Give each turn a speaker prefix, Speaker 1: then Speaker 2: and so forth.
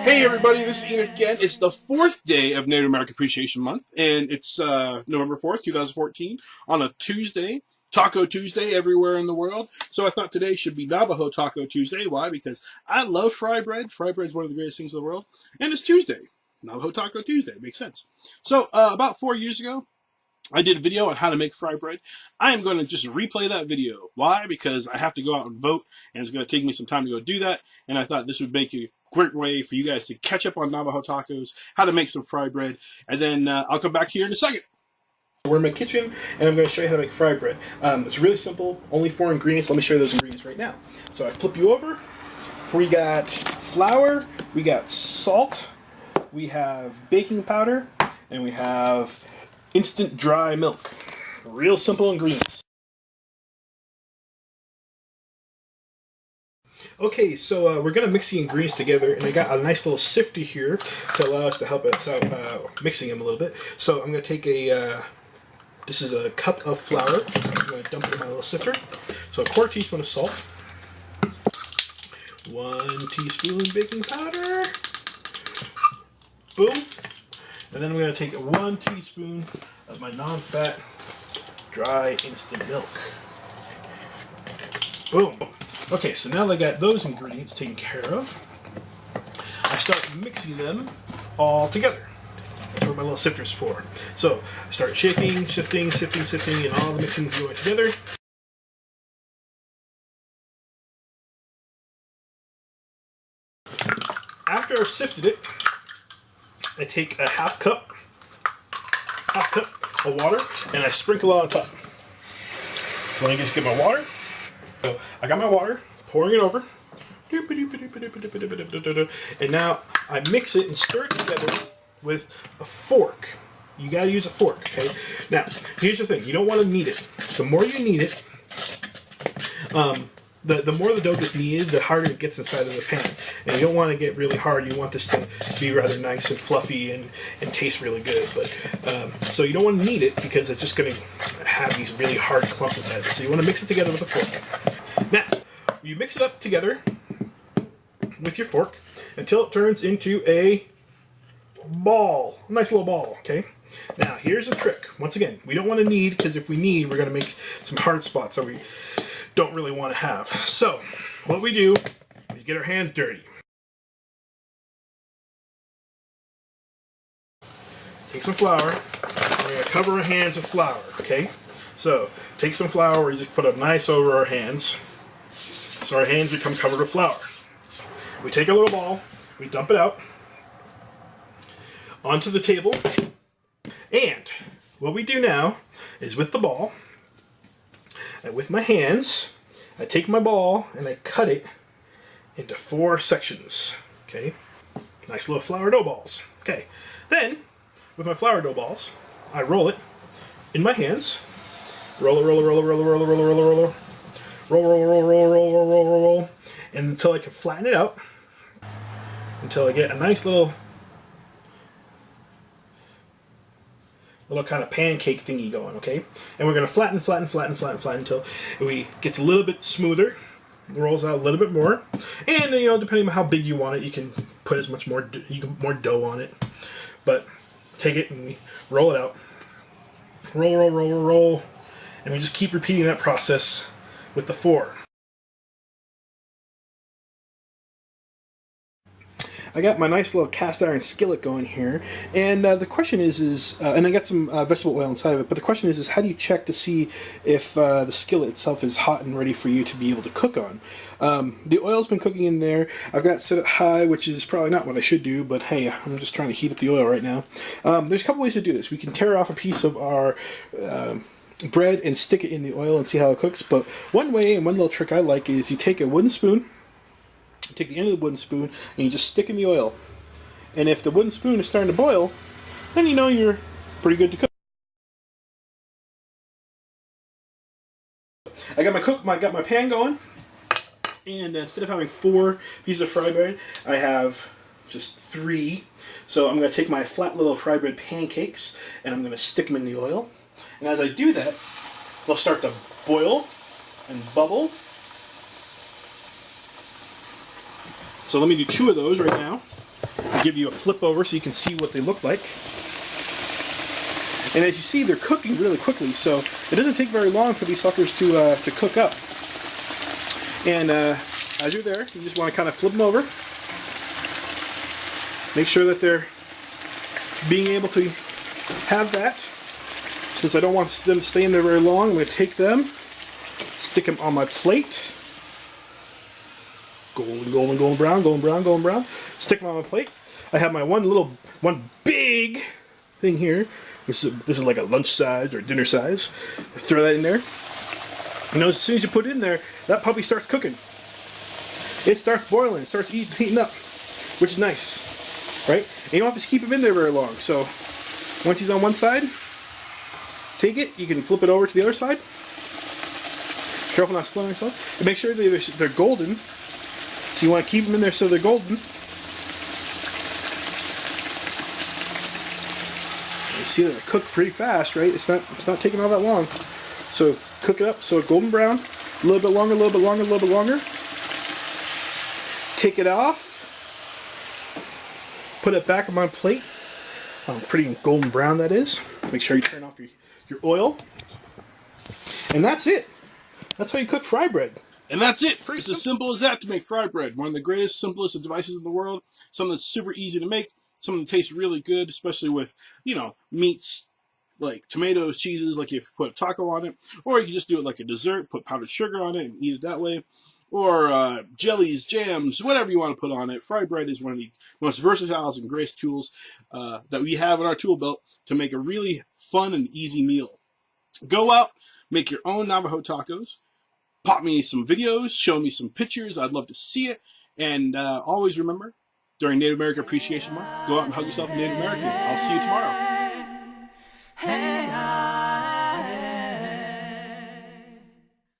Speaker 1: Hey everybody, this is Enoch again. It's the 4th day of Native American Appreciation Month, and it's November 4th, 2014, on a Tuesday, Taco Tuesday everywhere in the world. So I thought today should be Navajo Taco Tuesday. Why? Because I love fry bread. Fry bread is one of the greatest things in the world, and it's Tuesday. Navajo Taco Tuesday. Makes sense. So about 4 years ago, I did a video on how to make fry bread. I am going to just replay that video. Why? Because I have to go out and vote, and it's going to take me some time to go do that. And I thought this would make a great way for you guys to catch up on Navajo tacos, how to make some fry bread, and then I'll come back here in a second. We're in my kitchen, and I'm going to show you how to make fry bread. It's really simple, only 4 ingredients. Let me show you those ingredients right now. So I flip you over. We got flour, we got salt, we have baking powder, and we have instant dry milk. Real simple ingredients. Okay, so we're going to mix the ingredients together, and I got a nice little sifter here to allow us to help us out mixing them a little bit. So I'm going to take this is a cup of flour. I'm going to dump it in my little sifter. So a 1/4 teaspoon of salt, 1 teaspoon baking powder, boom. And then I'm going to take 1 teaspoon of my non-fat dry instant milk. Boom. Okay, so now that I got those ingredients taken care of, I start mixing them all together. That's what my little sifter's for. So I start shaking, shifting, and all the mixing going together. After I've sifted it, I take a half cup of water, and I sprinkle it on top. So let me just get my water. So I got my water, pouring it over. And now I mix it and stir it together with a fork. You gotta use a fork, okay? Now, here's the thing. You don't want to knead it. The more you knead it, the more the dough gets kneaded, the harder it gets inside of the pan. And you don't want to get really hard. You want this to be rather nice and fluffy and taste really good. But so you don't want to knead it because it's just going to have these really hard clumps inside of it. So you want to mix it together with a fork. Now, you mix it up together with your fork until it turns into a ball. A nice little ball, okay? Now, here's a trick. Once again, we don't want to knead because if we knead, we're going to make some hard spots that we don't really want to have. So, what we do is get our hands dirty. Take some flour. We're going to cover our hands with flour, okay? So, take some flour, we just put it nice over our hands. So our hands become covered with flour. We take a little ball, we dump it out onto the table. And what we do now is with the ball, and with my hands, I take my ball and I cut it into 4 sections. Okay? Nice little flour dough balls. Okay. Then, with my flour dough balls, I roll it in my hands. Roll it, roll it, roll it, roll it, roll it, roll it, roll it, roll it. Roll, roll, roll, roll, roll, roll, roll, roll, roll. And until I can flatten it out. Until I get a nice little kind of pancake thingy going, okay? And we're going to flatten until it gets a little bit smoother, rolls out a little bit more, and you know, depending on how big you want it, you can put as much more dough on it. But take it and we roll it out, roll, roll, roll, roll, roll, and we just keep repeating that process with the 4. I got my nice little cast iron skillet going here, and the question is and I got some vegetable oil inside of it, but the question is how do you check to see if the skillet itself is hot and ready for you to be able to cook on? The oil's been cooking in there. I've got it set it high, which is probably not what I should do, but hey, I'm just trying to heat up the oil right now. There's a couple ways to do this. We can tear off a piece of our bread and stick it in the oil and see how it cooks, but one way and one little trick I like is you take a wooden spoon, take the end of the wooden spoon, and you just stick in the oil. And if the wooden spoon is starting to boil, then you know you're pretty good to cook. I got my pan going, and instead of having 4 pieces of fry bread, I have just 3. So I'm going to take my flat little fry bread pancakes, and I'm going to stick them in the oil. And as I do that, they'll start to boil and bubble. So let me do 2 of those right now. give you a flip over so you can see what they look like. And as you see, they're cooking really quickly, so it doesn't take very long for these suckers to cook up. And as you're there, you just want to kind of flip them over. Make sure that they're being able to have that. Since I don't want them to stay in there very long, I'm going to take them, stick them on my plate. Golden, golden, golden brown, golden brown, golden brown. Stick them on my plate. I have my one big thing here. This is like a lunch size or dinner size. Throw that in there. You know, as soon as you put it in there, that puppy starts cooking. It starts boiling. It starts heating up, which is nice, right? And you don't have to keep him in there very long. So once he's on one side, take it. You can flip it over to the other side. Careful not splitting yourself. And make sure they're golden. So you want to keep them in there so they're golden. You see that they cook pretty fast, right? It's not taking all that long. So cook it up so it's golden brown. A little bit longer, a little bit longer, a little bit longer. Take it off. Put it back on my plate. Pretty golden brown that is. Make sure you turn off your oil. And that's it. That's how you cook fry bread.
Speaker 2: And that's it. It's as simple as that to make fry bread. One of the greatest, simplest devices in the world. Something that's super easy to make. Something that tastes really good, especially with, you know, meats like tomatoes, cheeses, like if you put a taco on it. Or you can just do it like a dessert, put powdered sugar on it and eat it that way. Or jellies, jams, whatever you want to put on it. Fry bread is one of the most versatile and greatest tools that we have in our tool belt to make a really fun and easy meal. Go out, make your own Navajo tacos. Pop me some videos, show me some pictures. I'd love to see it. And always remember, during Native American Appreciation Month, go out and hug yourself a Native American. I'll see you tomorrow.